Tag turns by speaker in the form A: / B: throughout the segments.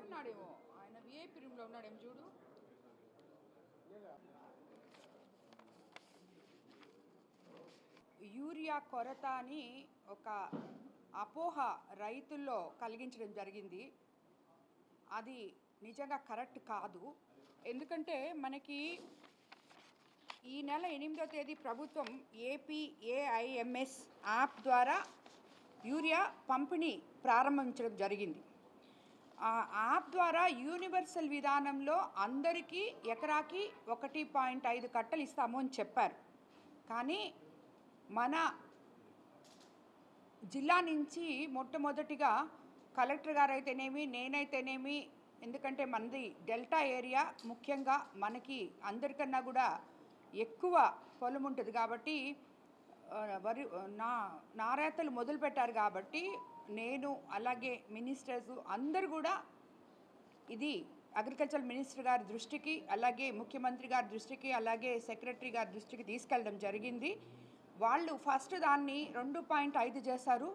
A: ఉన్నాడేమో ఆయన విఐపి రూమ్లో ఉన్నాడేమో చూడు. యూరియా కొరత అని ఒక అపోహ రైతుల్లో కలిగించడం జరిగింది. అది నిజంగా కరెక్ట్ కాదు. ఎందుకంటే మనకి ఈ నెల 8వ తేదీ ప్రభుత్వం ఏపీఏఐఎంఎస్ యాప్ ద్వారా యూరియా పంపిణీ ప్రారంభించడం జరిగింది. ఆ యాప్ ద్వారా యూనివర్సల్ విధానంలో అందరికీ ఎకరాకి 1.5 కట్టలు ఇస్తాము అని చెప్పారు. కానీ మన జిల్లా నుంచి మొట్టమొదటిగా కలెక్టర్ గారు అయితేనేమి, నేనైతేనేమి, ఎందుకంటే మనది డెల్టా ఏరియా, ముఖ్యంగా మనకి అందరికన్నా కూడా ఎక్కువ పొలం ఉంటుంది కాబట్టి వరి నారేతలు మొదలుపెట్టారు కాబట్టి నేను అలాగే మినిస్టర్స్ అందరూ కూడా ఇది అగ్రికల్చర్ మినిస్టర్ గారి దృష్టికి, అలాగే ముఖ్యమంత్రి గారి దృష్టికి, అలాగే సెక్రటరీ గారి దృష్టికి తీసుకెళ్ళడం జరిగింది. వాళ్ళు ఫస్ట్ దాన్ని 2.5 చేశారు.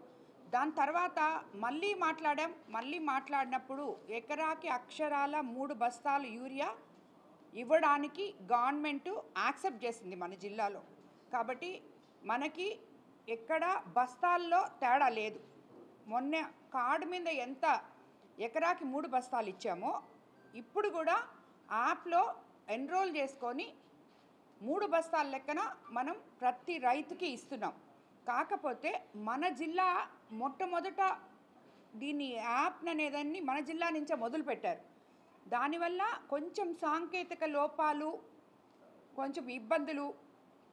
A: దాని తర్వాత మళ్ళీ మాట్లాడినప్పుడు ఎకరాకి అక్షరాల 3 బస్తాలు యూరియా ఇవ్వడానికి గవర్నమెంటు యాక్సెప్ట్ చేసింది మన జిల్లాలో. కాబట్టి మనకి ఎక్కడ బస్తాల్లో తేడా లేదు. మొన్న కార్డు మీద ఎంత ఎకరాకి 3 బస్తాలు ఇచ్చామో ఇప్పుడు కూడా యాప్లో ఎన్రోల్ చేసుకొని 3 బస్తాల లెక్కన మనం ప్రతి రైతుకి ఇస్తున్నాం. కాకపోతే మన జిల్లా మొట్టమొదట దీన్ని యాప్ అనేదాన్ని మన జిల్లా నుంచే మొదలుపెట్టారు. దానివల్ల కొంచెం సాంకేతిక లోపాలు, కొంచెం ఇబ్బందులు,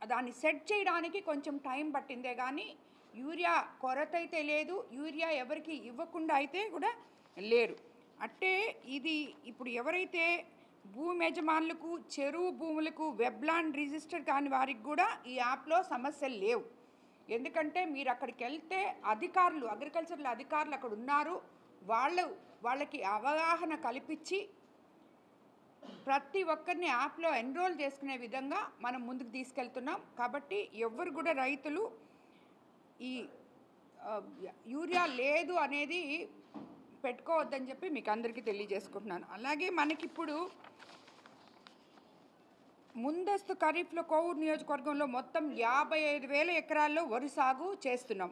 A: దాన్ని సెట్ చేయడానికి కొంచెం టైం పట్టిందే కానీ యూరియా కొరత అయితే లేదు, యూరియా ఎవరికి ఇవ్వకుండా అయితే కూడా లేరు. అంటే ఇది ఇప్పుడు ఎవరైతే భూమి యజమానులకు, చెరువు భూములకు వెబ్లాండ్ రిజిస్టర్ కాని వారికి కూడా ఈ యాప్లో సమస్యలు లేవు. ఎందుకంటే మీరు అక్కడికి వెళ్తే అధికారులు, అగ్రికల్చర్ల అధికారులు అక్కడ ఉన్నారు. వాళ్ళకి అవగాహన కల్పించి ప్రతి ఒక్కరిని యాప్లో ఎన్రోల్ చేసుకునే విధంగా మనం ముందుకు తీసుకెళ్తున్నాం. కాబట్టి ఎవరు కూడా రైతులు ఈ యూరియా లేదు అనేది పెట్టుకోవద్దని చెప్పి మీకు అందరికీ తెలియజేసుకుంటున్నాను. అలాగే మనకిప్పుడు ముందస్తు ఖరీఫ్లో కోవూరు నియోజకవర్గంలో మొత్తం 55,000 ఎకరాల్లో వరి సాగు చేస్తున్నాం.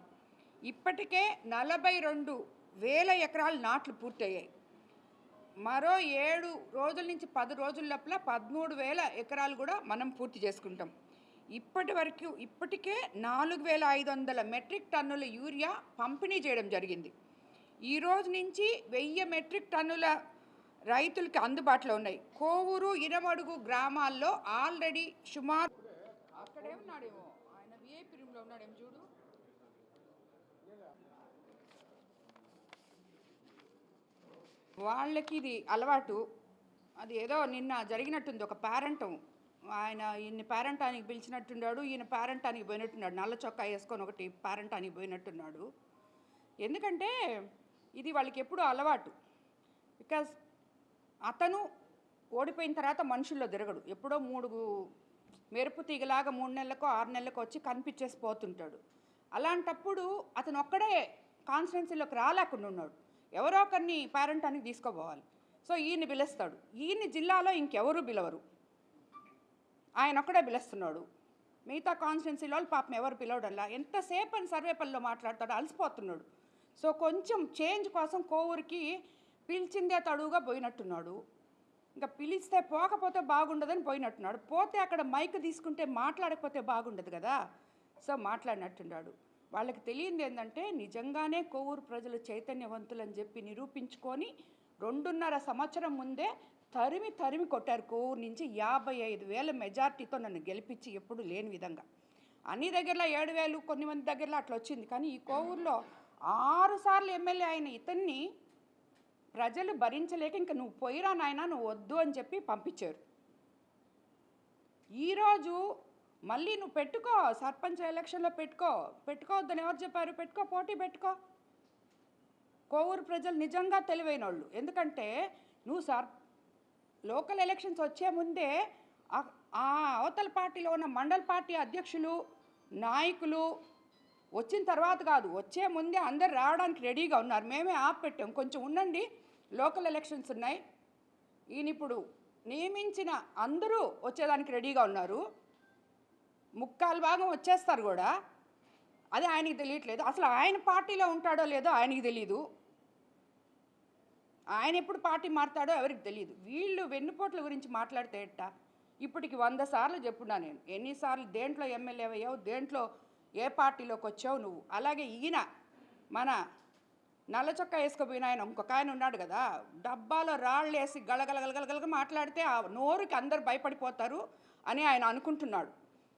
A: ఇప్పటికే 42,000 ఎకరాలు నాట్లు పూర్తయ్యాయి. మరో 7 రోజుల నుంచి 10 రోజుల లోపల 13,000 ఎకరాలు కూడా మనం పూర్తి చేసుకుంటాం. ఇప్పటికే 4,500 మెట్రిక్ టన్నుల యూరియా పంపిణీ చేయడం జరిగింది. ఈ రోజు నుంచి 1000 మెట్రిక్ టన్నుల రైతులకి అందుబాటులో ఉన్నాయి. కోవూరు, ఇనమడుగు గ్రామాల్లో ఆల్రెడీ సుమారు అక్కడే ఉన్నాడేమో ఆయన విఐపి రూమ్లో ఉన్నాడేమో చూడు. వాళ్ళకి ఇది అలవాటు. అది ఏదో నిన్న జరిగినట్టుంది. ఒక పేరెంటం ఆయన ఈయన పేరెంటానికి పిలిచినట్టున్నాడు, ఈయన పేరెంటానికి పోయినట్టున్నాడు. నల్ల చొక్కా వేసుకొని ఒకటి పేరెంటానికి పోయినట్టున్నాడు. ఎందుకంటే ఇది వాళ్ళకి ఎప్పుడూ అలవాటు. బికాజ్ అతను ఓడిపోయిన తర్వాత మనుషుల్లో తిరగడు. ఎప్పుడో మెరుపు తీగలాగా 3 నెలలకో 6 నెలలకో వచ్చి కనిపించేసి పోతుంటాడు. అలాంటప్పుడు అతను ఒక్కడే కాన్స్టిట్యున్సీలోకి రాలేకుండా ఉన్నాడు. ఎవరో ఒకరిని పేరెంటానికి తీసుకోపోవాలి. సో ఈయన్ని పిలుస్తాడు. ఈయన్ని జిల్లాలో ఇంకెవరు పిలవరు, ఆయన ఒక్కడే పిలుస్తున్నాడు. మిగతా కాన్స్టిట్యున్సీలో పాపం ఎవరు పిలవడంలా. ఎంతసేపు అని సర్వేపల్లిలో మాట్లాడతాడు, అలసిపోతున్నాడు. సో కొంచెం చేంజ్ కోసం కోవూరికి పిలిచిందే తడువుగా పోయినట్టున్నాడు. ఇంకా పిలిస్తే పోకపోతే బాగుండదని పోయినట్టున్నాడు. పోతే అక్కడ మైక్ తీసుకుంటే మాట్లాడకపోతే బాగుండదు కదా. సో మాట్లాడినట్టున్నాడు. వాళ్ళకి తెలియంది ఏంటంటే నిజంగానే కోవూరు ప్రజలు చైతన్యవంతులని చెప్పి నిరూపించుకొని 2.5 సంవత్సరం ముందే తరిమి కొట్టారు. కోవూరు నుంచి 55,000 మెజార్టీతో నన్ను గెలిపించి ఎప్పుడు లేని విధంగా. అన్ని దగ్గరలో 7,000, కొన్ని మంది దగ్గరలో అట్లా వచ్చింది. కానీ ఈ కోవూరులో 6 సార్లు ఎమ్మెల్యే అయిన ఇతన్ని ప్రజలు భరించలేక ఇంక నువ్వు పోయిరా నాయనా, నువ్వు వద్దు అని చెప్పి పంపించారు. ఈరోజు మళ్ళీ నువ్వు పెట్టుకో, సర్పంచ్ ఎలక్షన్లో పెట్టుకోవద్దని ఎవరు చెప్పారు? పోటీ పెట్టుకో. కోవూరు ప్రజలు నిజంగా తెలివైన వాళ్ళు. ఎందుకంటే నువ్వు లోకల్ ఎలక్షన్స్ వచ్చే ముందే ఆ అవతల పార్టీలో ఉన్న మండల పార్టీ అధ్యక్షులు, నాయకులు వచ్చిన తర్వాత కాదు, వచ్చే ముందే అందరు రావడానికి రెడీగా ఉన్నారు. మేమే ఆప్ పెట్టాం, కొంచెం ఉండండి లోకల్ ఎలక్షన్స్ ఉన్నాయి. ఈయన ఇప్పుడు నియమించిన అందరూ వచ్చేదానికి రెడీగా ఉన్నారు. ముక్కాలు భాగం వచ్చేస్తారు కూడా. అది ఆయనకి తెలియట్లేదు. అసలు ఆయన పార్టీలో ఉంటాడో లేదో ఆయనకి తెలీదు. ఆయన ఎప్పుడు పార్టీ మారుతాడో ఎవరికి తెలియదు. వీళ్ళు వెన్నుపోట్ల గురించి మాట్లాడితే ఎట్టా? ఇప్పటికి 100 సార్లు చెప్పున్నా నేను. ఎన్నిసార్లు దేంట్లో ఎమ్మెల్యే అయ్యావు, దేంట్లో ఏ పార్టీలోకి వచ్చావు నువ్వు. అలాగే ఈయన మన నల్ల చొక్కా వేసుకుపోయిన ఆయన ఇంకొక ఆయన ఉన్నాడు కదా, డబ్బాలో రాళ్ళు వేసి గలగలగలగలగలగా మాట్లాడితే ఆ నోరుకి అందరు భయపడిపోతారు అని ఆయన అనుకుంటున్నాడు.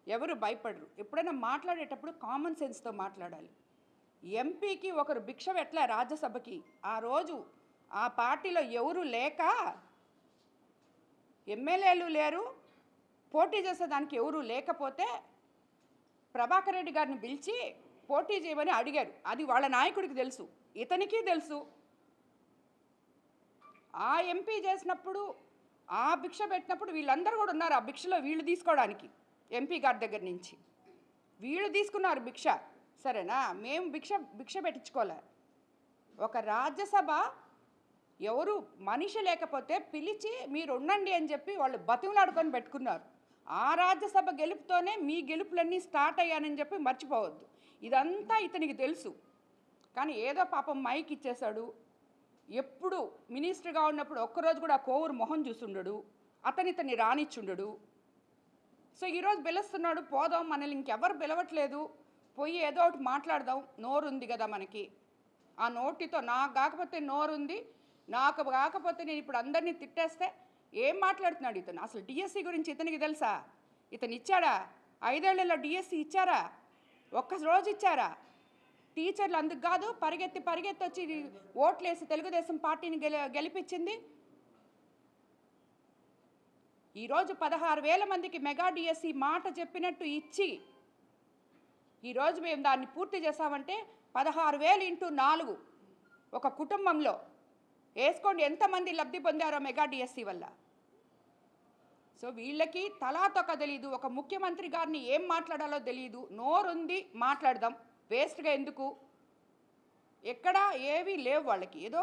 A: ఎవరు భయపడరు. ఎప్పుడైనా మాట్లాడేటప్పుడు కామన్ సెన్స్తో మాట్లాడాలి. ఎంపీకి ఒకరు భిక్ష పెట్టలే రాజ్యసభకి. ఆ రోజు ఆ పార్టీలో ఎవరు లేక, ఎమ్మెల్యేలు లేరు, పోటీ చేసేదానికి ఎవరు లేకపోతే ప్రభాకర్ రెడ్డి గారిని పిలిచి పోటీ చేయమని అడిగారు. అది వాళ్ళ నాయకుడికి తెలుసు, ఇతనికి తెలుసు. ఆ ఎంపీ చేసినప్పుడు, ఆ భిక్ష పెట్టినప్పుడు వీళ్ళందరూ కూడా ఉన్నారు ఆ భిక్షలో. వీళ్ళు తీసుకోవడానికి ఎంపీ గారి దగ్గర నుంచి వీళ్ళు తీసుకున్నారు భిక్ష. సరేనా? మేము భిక్ష పెట్టించుకోలే. ఒక రాజ్యసభ ఎవరు మనిషి లేకపోతే పిలిచి మీరు ఉండండి అని చెప్పి వాళ్ళు బతిమలాడుకొని పెట్టుకున్నారు. ఆ రాజ్యసభ గెలుపుతోనే మీ గెలుపులన్నీ స్టార్ట్ అయ్యానని చెప్పి మర్చిపోవద్దు. ఇదంతా ఇతనికి తెలుసు. కానీ ఏదో పాపం మైక్ ఇచ్చేశాడు. ఎప్పుడు మినిస్టర్గా ఉన్నప్పుడు ఒక్కరోజు కూడా కోవూరు మొహం చూసుండడు, ఇతన్ని రానిచ్చుండడు. సో ఈరోజు పిలుస్తున్నాడు, పోదాం, మనల్ని ఇంకెవరు పిలవట్లేదు, పోయి ఏదో ఒకటి మాట్లాడదాం, నోరు ఉంది కదా మనకి. ఆ నోటితో నాకు కాకపోతే నోరుంది, నాకు కాకపోతే నేను ఇప్పుడు అందరినీ తిట్టేస్తే ఏం మాట్లాడుతున్నాడు ఇతను? అసలు డిఎస్సి గురించి ఇతనికి తెలుసా? ఇతను ఇచ్చాడా? 5 ఏళ్లలో డిఎస్సి ఇచ్చారా? ఒక్క రోజు ఇచ్చారా? టీచర్లు అందుకు కాదు పరిగెత్తి వచ్చి ఓట్లేసి తెలుగుదేశం పార్టీని గెలిపించింది. ఈరోజు 16,000 మందికి మెగా డిఎస్సి మాట చెప్పినట్టు ఇచ్చి ఈరోజు మేము దాన్ని పూర్తి చేసామంటే 16,000 ఇంటూ 4 ఒక కుటుంబంలో వేసుకోండి ఎంతమంది లబ్ధి పొందారో మెగా డిఎస్సి వల్ల. సో వీళ్ళకి తలా తొక్క తెలియదు. ఒక ముఖ్యమంత్రి గారిని ఏం మాట్లాడాలో తెలియదు. నోరుంది, మాట్లాడదాం, వేస్ట్గా ఎందుకు. ఎక్కడా ఏవీ లేవు వాళ్ళకి. ఏదో